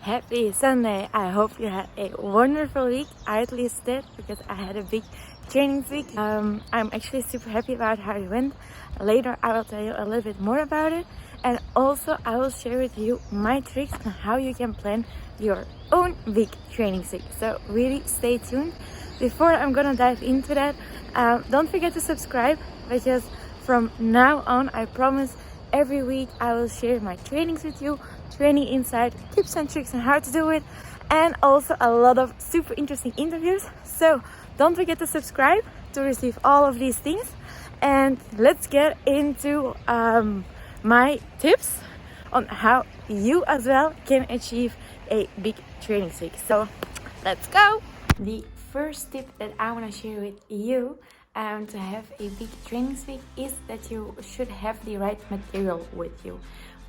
Happy Sunday! I hope you had a wonderful week. I at least did, because I had a big training week. I'm actually super happy about how it went. Later I will tell you a little bit more about it, and also I will share with you my tricks on how you can plan your own big training week. So really stay tuned. Before I'm gonna dive into that, don't forget to subscribe, because from now on I promise every week I will share my trainings with you, training insight, tips and tricks on how to do it, and also a lot of super interesting interviews. So don't forget to subscribe to receive all of these things. And let's get into my tips on how you as well can achieve a big training week. So let's go. The first tip that I want to share with you to have a big training week is that you should have the right material with you.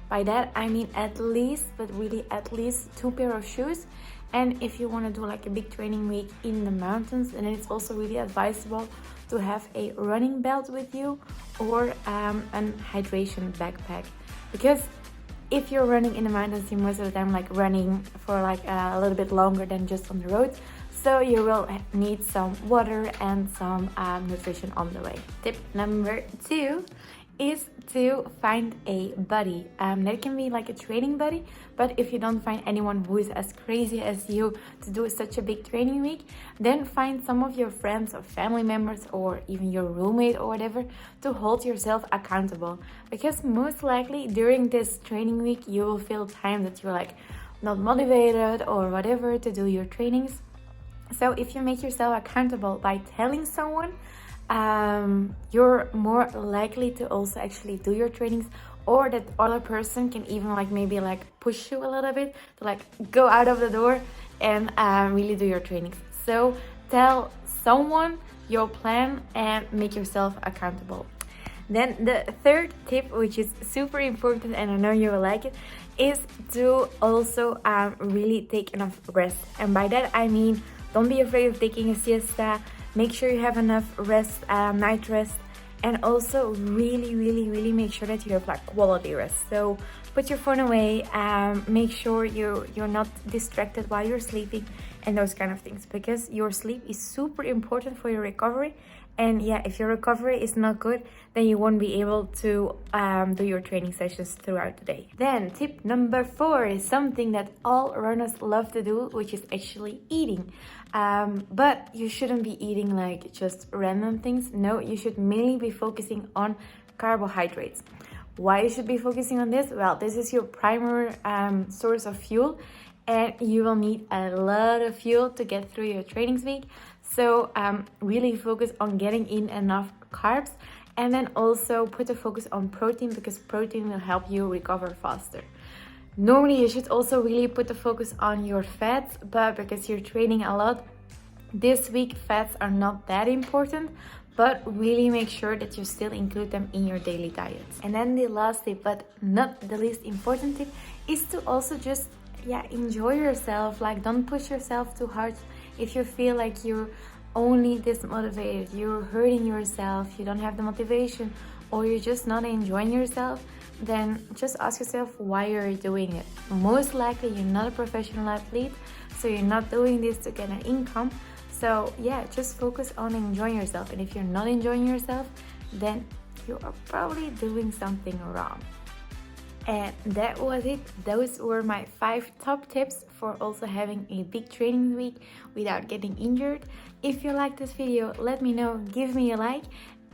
By that I mean at least 2 pair of shoes. And if you want to do like a big training week in the mountains, then it's also really advisable to have a running belt with you, or an hydration backpack, because if you're running in the mountains, you most of the time like running for like a little bit longer than just on the road. So you will need some water and some nutrition on the way. Tip number 2 is to find a buddy. That can be like a training buddy, but if you don't find anyone who is as crazy as you to do such a big training week, then find some of your friends or family members, or even your roommate or whatever, to hold yourself accountable. Because most likely during this training week you will feel time that you're like not motivated or whatever to do your trainings. So if you make yourself accountable by telling someone, you're more likely to also actually do your trainings, or that other person can even like maybe like push you a little bit to like go out of the door and really do your trainings. So tell someone your plan and make yourself accountable. Then the third tip, which is super important and I know you will like it, is to also really take enough rest. And by that I mean, don't be afraid of taking a siesta. Make sure you have enough rest, night rest, and also really make sure that you have like quality rest. So put your phone away, make sure you're not distracted while you're sleeping, and those kind of things, because your sleep is super important for your recovery. And yeah, if your recovery is not good, then you won't be able to do your training sessions throughout the day. Then tip number 4 is something that all runners love to do, which is actually eating. But you shouldn't be eating like just random things. No, you should mainly be focusing on carbohydrates. Why you should be focusing on this? Well, this is your primary source of fuel, and you will need a lot of fuel to get through your training week. So really focus on getting in enough carbs, and then also put a focus on protein, because protein will help you recover faster. Normally you should also really put the focus on your fats, but because you're training a lot this week, fats are not that important, but really make sure that you still include them in your daily diets. And then the last tip, but not the least important tip, is to also just enjoy yourself. Like, don't push yourself too hard. If you feel like you're only dismotivated, you're hurting yourself, you don't have the motivation, or you're just not enjoying yourself, then just ask yourself why you're doing it. Most likely you're not a professional athlete, so you're not doing this to get an income. So yeah, just focus on enjoying yourself. And if you're not enjoying yourself, then you are probably doing something wrong. And that was it. Those were my 5 top tips for also having a big training week without getting injured. If you like this video, let me know, give me a like.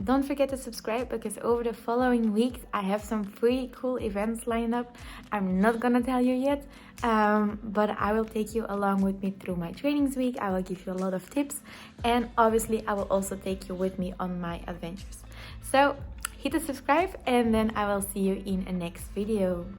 Don't forget to subscribe, because over the following weeks I have some pretty cool events lined up. I'm not gonna tell you yet, but I will take you along with me through my trainings week. I will give you a lot of tips, and obviously I will also take you with me on my adventures. So hit the subscribe, and then I will see you in a next video.